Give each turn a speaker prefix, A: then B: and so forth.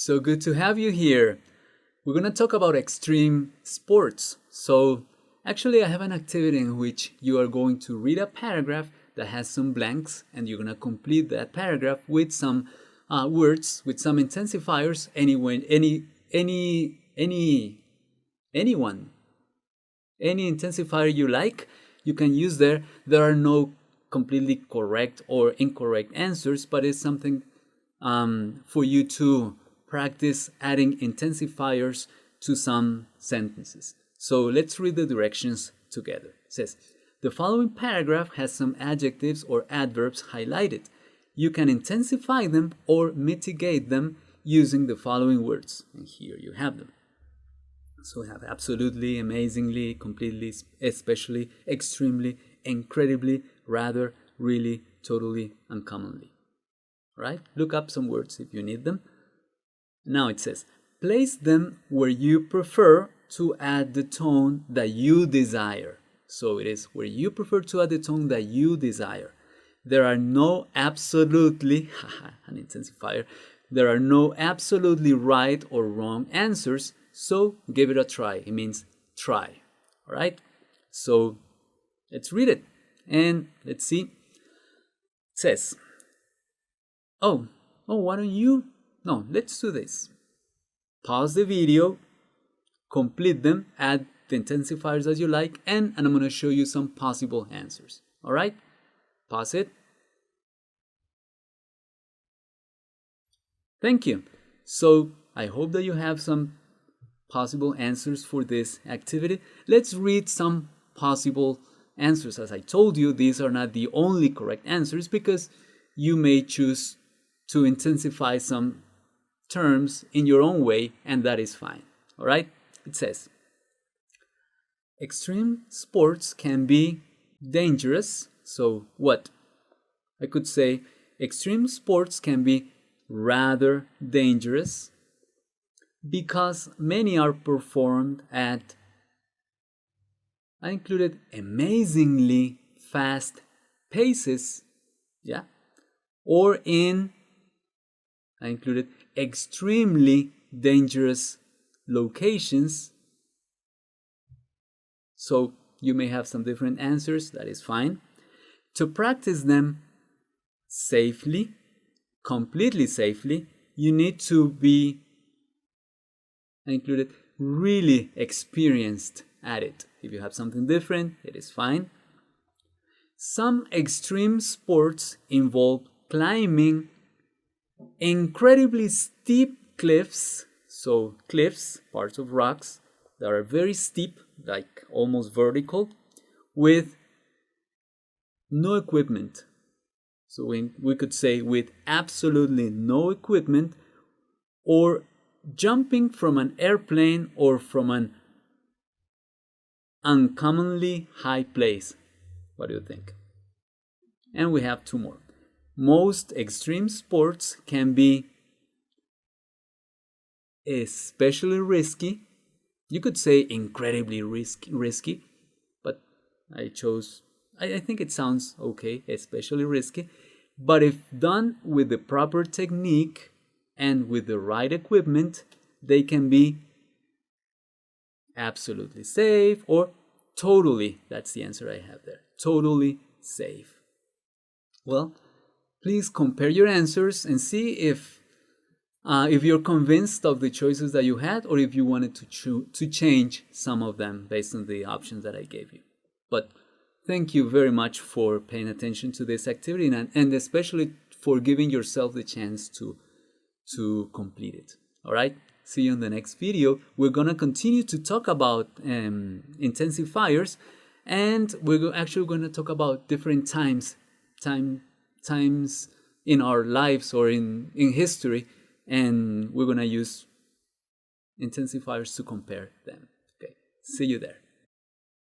A: So good to have you here. We're going to talk about extreme sports. So actually I have an activity in which you are going to read a paragraph that has some blanks, and you're going to complete that paragraph with some words, with some intensifiers, anyone, any intensifier you like, you can use there. There are no completely correct or incorrect answers, but it's something for you to practice adding intensifiers to some sentences. So let's read the directions together. It says, the following paragraph has some adjectives or adverbs highlighted. You can intensify them or mitigate them using the following words. And here you have them. So we have absolutely, amazingly, completely, especially, extremely, incredibly, rather, really, totally, uncommonly. Right? Look up some words if you need them. Now it says, place them where you prefer to add the tone that you desire. So it is where you prefer to add the tone that you desire. There are no absolutely, an intensifier, there are no absolutely right or wrong answers, so give it a try. It means try. All right? So let's read it and let's see. It says, why don't you? No, let's do this. Pause the video, complete them, add the intensifiers as you like, and I'm going to show you some possible answers. All right? Pause it. Thank you. So I hope that you have some possible answers for this activity. Let's read some possible answers. As I told you, these are not the only correct answers because you may choose to intensify some terms in your own way, and that is fine. All right? It says, extreme sports can be dangerous. So what? I could say extreme sports can be rather dangerous because many are performed at, I included amazingly fast paces, yeah, or in, I included extremely dangerous locations. So you may have some different answers, that is fine. To practice them safely, completely safely, you need to be, I included, really experienced at it. If you have something different, it is fine. Some extreme sports involve climbing incredibly steep cliffs, so cliffs, parts of rocks that are very steep, like almost vertical, with no equipment. So we could say with absolutely no equipment, or jumping from an airplane or from an uncommonly high place. What do you think? And we have two more. Most extreme sports can be especially risky. You could say incredibly risky, but I think it sounds okay, especially risky. But if done with the proper technique and with the right equipment, they can be absolutely safe or totally, that's the answer I have there, totally safe. Well, please compare your answers and see if you're convinced of the choices that you had, or if you wanted to change some of them based on the options that I gave you. But thank you very much for paying attention to this activity, and especially for giving yourself the chance to complete it. All right? See you in the next video. We're going to continue to talk about intensifiers, and we're actually going to talk about different times in our lives or in history, and we're going to use intensifiers to compare them. Okay, see you there.